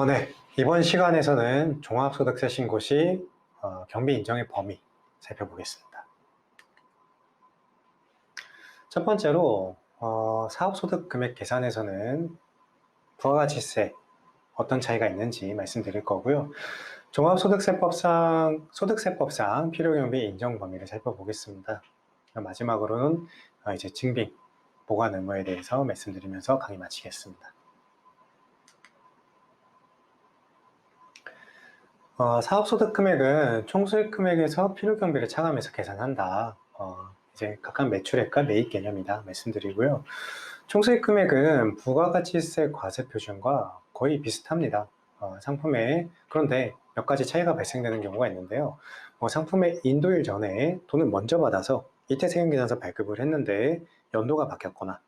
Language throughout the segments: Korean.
네. 이번 시간에서는 종합소득세 신고 시 경비 인정의 범위 살펴보겠습니다. 첫 번째로 사업소득 금액 계산에서는 부가가치세 어떤 차이가 있는지 말씀드릴 거고요. 종합소득세법상 필요경비 인정 범위를 살펴보겠습니다. 마지막으로는 이제 증빙, 보관 의무에 대해서 말씀드리면서 강의 마치겠습니다. 사업소득 금액은 총수익 금액에서 필요경비를 차감해서 계산한다. 이제 각각 매출액과 매입 개념이다 말씀드리고요. 총수익 금액은 부가가치세 과세 표준과 거의 비슷합니다. 그런데 몇 가지 차이가 발생되는 경우가 있는데요. 상품의 인도일 전에 돈을 먼저 받아서 이태세금계산서 발급을 했는데 연도가 바뀌었거나,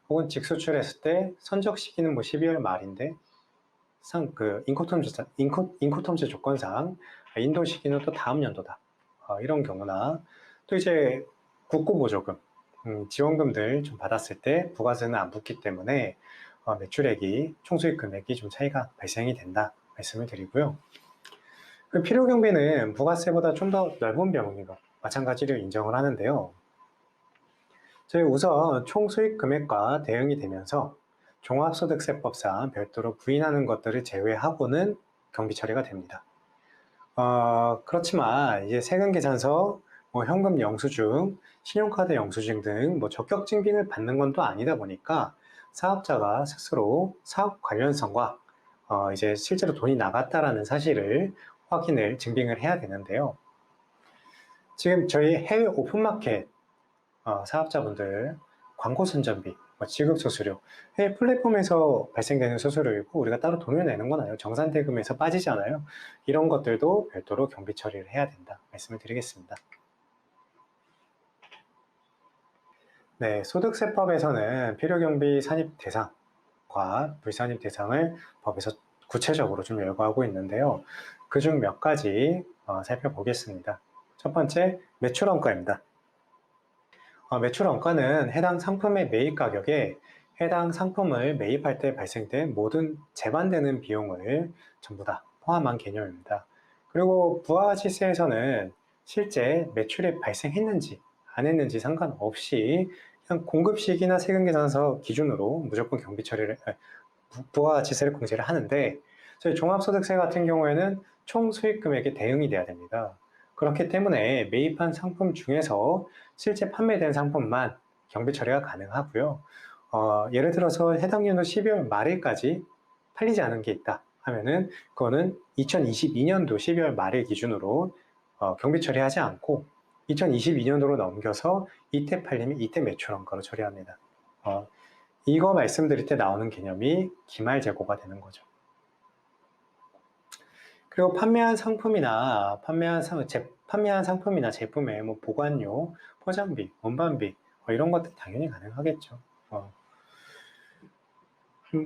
혹은 직수출했을 때 선적 시기는 12월 말인데 인코텀즈 조건상 인도 시기는 또 다음 연도다. 이런 경우나 또 이제 국고보조금, 지원금들 좀 받았을 때 부가세는 안 붙기 때문에 매출액이 총수익 금액이 좀 차이가 발생이 된다 말씀을 드리고요. 그 필요경비는 부가세보다 좀 더 넓은 범위가 마찬가지로 인정을 하는데요. 저희 우선 총수익 금액과 대응이 되면서 종합소득세법상 별도로 부인하는 것들을 제외하고는 경비 처리가 됩니다. 그렇지만 이제 세금계산서, 현금 영수증, 신용카드 영수증 등 적격 증빙을 받는 건 또 아니다 보니까 사업자가 스스로 사업 관련성과 이제 실제로 돈이 나갔다라는 사실을 증빙을 해야 되는데요. 지금 저희 해외 오픈마켓 사업자분들 광고 선전비, 지급수수료, 해외 플랫폼에서 발생되는 수수료이고 우리가 따로 돈을 내는 건 아니에요. 정산대금에서 빠지잖아요. 이런 것들도 별도로 경비 처리를 해야 된다 말씀을 드리겠습니다. 네, 소득세법에서는 필요경비 산입 대상과 불산입 대상을 법에서 구체적으로 좀 열거하고 있는데요. 그중 몇 가지 살펴보겠습니다. 첫 번째, 매출원가입니다. 매출원가는 해당 상품의 매입 가격에 해당 상품을 매입할 때 발생된 모든 재반되는 비용을 전부 다 포함한 개념입니다. 그리고 부가가치세에서는 실제 매출이 발생했는지 안 했는지 상관없이 그냥 공급시기나 세금계산서 기준으로 무조건 부가가치세를 공제를 하는데, 저희 종합소득세 같은 경우에는 총 수익금액에 대응이 돼야 됩니다. 그렇기 때문에 매입한 상품 중에서 실제 판매된 상품만 경비 처리가 가능하고요. 예를 들어서 해당 연도 12월 말일까지 팔리지 않은 게 있다 하면은 그거는 2022년도 12월 말일 기준으로 경비 처리하지 않고 2022년도로 넘겨서 이때 팔리면 이때 매출원가로 처리합니다. 이거 말씀드릴 때 나오는 개념이 기말재고가 되는 거죠. 그리고 판매한 상품이나 제품의 보관료, 포장비, 운반비 이런 것들 당연히 가능하겠죠.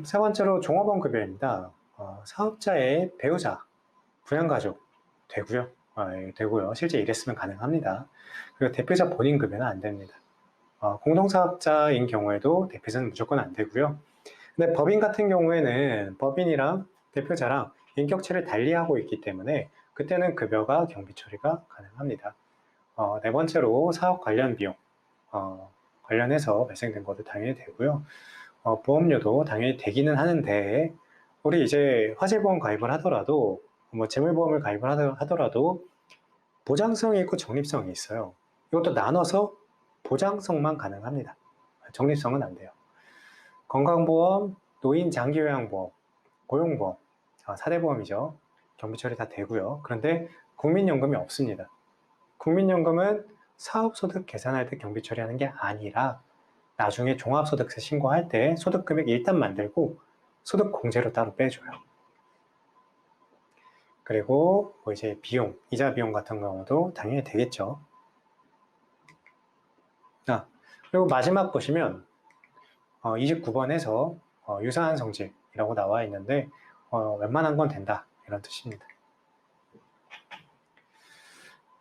세 번째로 종업원급여입니다. 사업자의 배우자, 부양가족 되고요. 실제 이랬으면 가능합니다. 그리고 대표자 본인 급여는 안 됩니다. 공동사업자인 경우에도 대표자는 무조건 안 되고요. 근데 법인 같은 경우에는 법인이랑 대표자랑 인격체를 달리하고 있기 때문에 그때는 급여가 경비 처리가 가능합니다. 네 번째로 사업 관련 비용 관련해서 발생된 것도 당연히 되고요. 보험료도 당연히 되기는 하는데 우리 이제 화재보험 가입을 하더라도 재물보험을 가입을 하더라도 보장성이 있고 적립성이 있어요. 이것도 나눠서 보장성만 가능합니다. 적립성은 안 돼요. 건강보험, 노인 장기요양보험, 고용보험, 4대 보험이죠. 경비 처리 다 되고요. 그런데 국민연금이 없습니다. 국민연금은 사업소득 계산할 때 경비 처리하는 게 아니라 나중에 종합소득세 신고할 때 소득금액 일단 만들고 소득공제로 따로 빼줘요. 그리고 이제 비용, 이자 비용 같은 경우도 당연히 되겠죠. 그리고 마지막 보시면 29번에서 유사한 성질이라고 나와 있는데 웬만한 건 된다 이런 뜻입니다.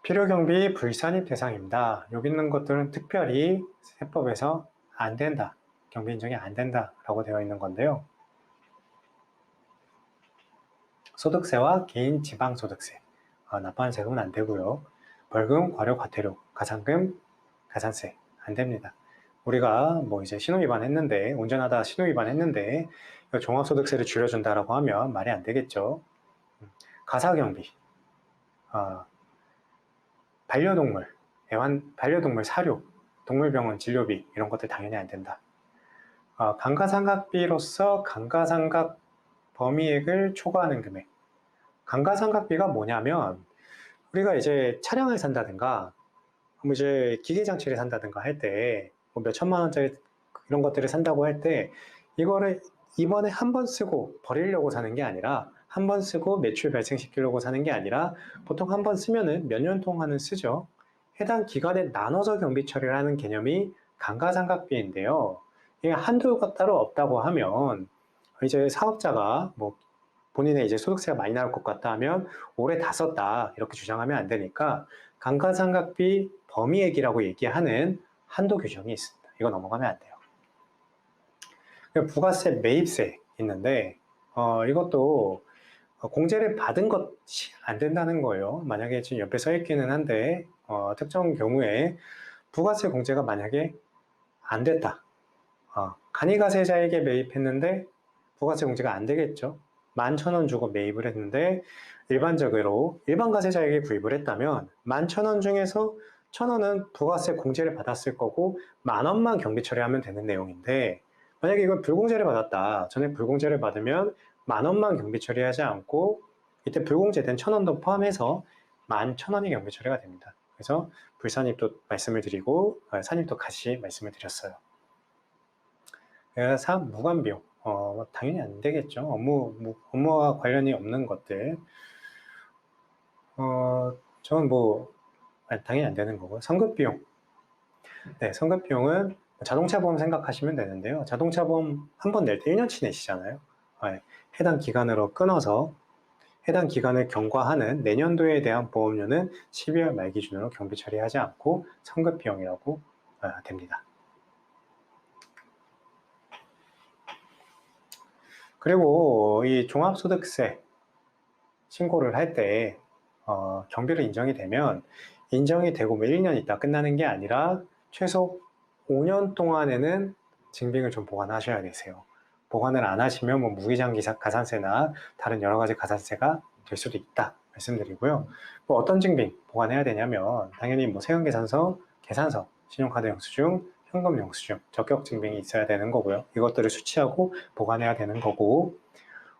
필요경비 불산입 대상입니다. 여기 있는 것들은 특별히 세법에서 안 된다, 경비 인정이 안 된다 라고 되어 있는 건데요. 소득세와 개인 지방소득세, 납부하는 세금은 안 되고요. 벌금, 과료, 과태료, 가산금, 가산세 안 됩니다. 우리가 뭐 이제 신호위반했는데, 운전하다 신호위반했는데 종합소득세를 줄여준다라고 하면 말이 안 되겠죠. 가사경비, 반려동물, 반려동물 사료, 동물병원 진료비 이런 것들 당연히 안 된다. 감가상각비로서 감가상각 범위액을 초과하는 금액. 감가상각비가 뭐냐면 우리가 이제 차량을 산다든가 뭐 이제 기계장치를 산다든가 할 때 뭐 몇 천만 원짜리 이런 것들을 산다고 할 때 이거를 이번에 한 번 쓰고 버리려고 사는 게 아니라 한 번 쓰고 매출 발생시키려고 사는 게 아니라 보통 한 번 쓰면은 몇 년 동안은 쓰죠. 해당 기간에 나눠서 경비 처리를 하는 개념이 감가상각비인데요. 이게 한도가 따로 없다고 하면 이제 사업자가 뭐 본인의 이제 소득세가 많이 나올 것 같다 하면 올해 다 썼다 이렇게 주장하면 안 되니까 감가상각비 범위액이라고 얘기하는 한도 규정이 있습니다. 이거 넘어가면 안 돼요. 부가세, 매입세 있는데 이것도 공제를 받은 것이 안 된다는 거예요. 만약에 지금 옆에 써 있기는 한데 특정 경우에 부가세 공제가 만약에 안 됐다. 간이가세자에게 매입했는데 부가세 공제가 안 되겠죠. 11,000원 주고 매입을 했는데 일반적으로 일반 가세자에게 구입을 했다면 11,000원 중에서 1,000원은 부가세 공제를 받았을 거고 10,000원만 경비 처리하면 되는 내용인데 만약에 이걸 불공제를 받았다. 전에 불공제를 받으면 10,000원만 경비 처리하지 않고 이때 불공제된 1,000원도 포함해서 11,000원이 경비 처리가 됩니다. 그래서 불산입도 말씀을 드리고 산입도 같이 말씀을 드렸어요. 사업 무관비용 당연히 안 되겠죠. 업무와 관련이 없는 것들 저는 뭐 당연히 안 되는 거고. 선급비용. 네, 선급비용은 자동차 보험 생각하시면 되는데요. 자동차 보험 한 번 낼 때 1년치 내시잖아요. 해당 기간으로 끊어서 해당 기간을 경과하는 내년도에 대한 보험료는 12월 말 기준으로 경비 처리하지 않고 선급비용이라고 됩니다. 그리고 이 종합소득세 신고를 할 때 경비로 인정이 되면 인정이 되고 뭐 1년 있다 끝나는 게 아니라 최소 5년 동안에는 증빙을 좀 보관하셔야 되세요. 보관을 안 하시면 뭐 무기장 가산세나 다른 여러 가지 가산세가 될 수도 있다 말씀드리고요. 뭐 어떤 증빙 보관해야 되냐면 당연히 뭐 세금계산서, 계산서, 신용카드 영수증, 현금 영수증, 적격 증빙이 있어야 되는 거고요. 이것들을 수취하고 보관해야 되는 거고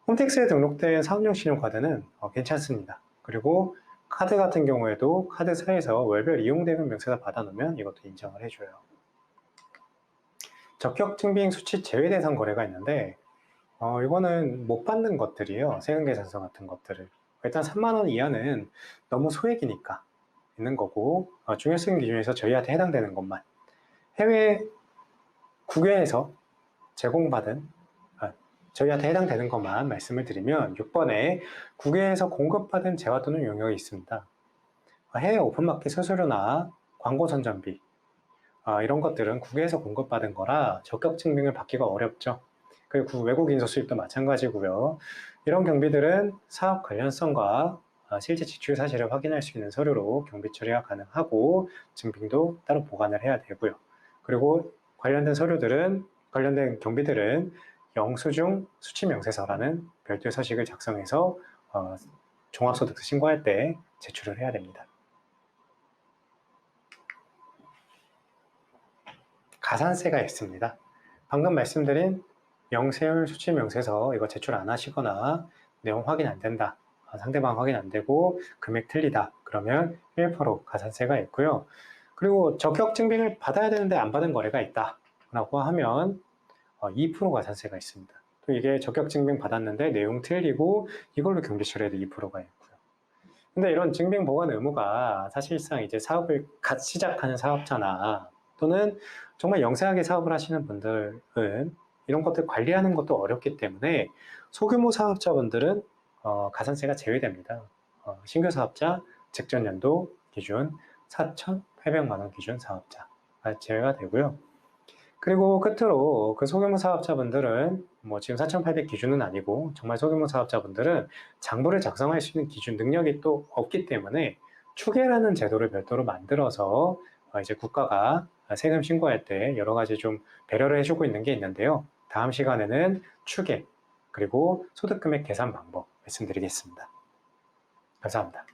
홈택스에 등록된 사업용 신용카드는 괜찮습니다. 그리고 카드 같은 경우에도 카드사에서 월별 이용대금 명세서 받아놓으면 이것도 인정을 해줘요. 적격증빙 수취 제외 대상 거래가 있는데 이거는 못 받는 것들이에요. 세금계산서 같은 것들을. 일단 3만 원 이하는 너무 소액이니까 있는 거고 중요성 기준에서 저희한테 해당되는 것만 해외 국외에서 제공받은 저희한테 해당되는 것만 말씀을 드리면 6번에 국외에서 공급받은 재화 또는 용역이 있습니다. 해외 오픈마켓 수수료나 광고 선전비 이런 것들은 국외에서 공급받은 거라 적격 증빙을 받기가 어렵죠. 그리고 외국 인서 수입도 마찬가지고요. 이런 경비들은 사업 관련성과 실제 지출 사실을 확인할 수 있는 서류로 경비 처리가 가능하고 증빙도 따로 보관을 해야 되고요. 그리고 관련된 서류들은 관련된 경비들은 영수증 수취명세서라는 별도의 서식을 작성해서 종합소득세 신고할 때 제출을 해야 됩니다. 가산세가 있습니다. 방금 말씀드린 명세율 수취명세서 이거 제출 안 하시거나 내용 확인 안 된다. 상대방 확인 안 되고 금액 틀리다. 그러면 1% 가산세가 있고요. 그리고 적격 증빙을 받아야 되는데 안 받은 거래가 있다. 라고 하면 2% 가산세가 있습니다. 또 이게 적격 증빙 받았는데 내용 틀리고 이걸로 경비 처리해도 2%가 있고요. 근데 이런 증빙 보관 의무가 사실상 이제 사업을 갓 시작하는 사업자나 또는 정말 영세하게 사업을 하시는 분들은 이런 것들 관리하는 것도 어렵기 때문에 소규모 사업자분들은 가산세가 제외됩니다. 신규 사업자 직전연도 기준 4,800만 원 기준 사업자 제외가 되고요. 그리고 끝으로 그 소규모 사업자분들은 뭐 지금 4,800 기준은 아니고 정말 소규모 사업자분들은 장부를 작성할 수 있는 기준 능력이 또 없기 때문에 추계라는 제도를 별도로 만들어서 이제 국가가 세금 신고할 때 여러 가지 좀 배려를 해주고 있는 게 있는데요. 다음 시간에는 추계 그리고 소득금액 계산 방법 말씀드리겠습니다. 감사합니다.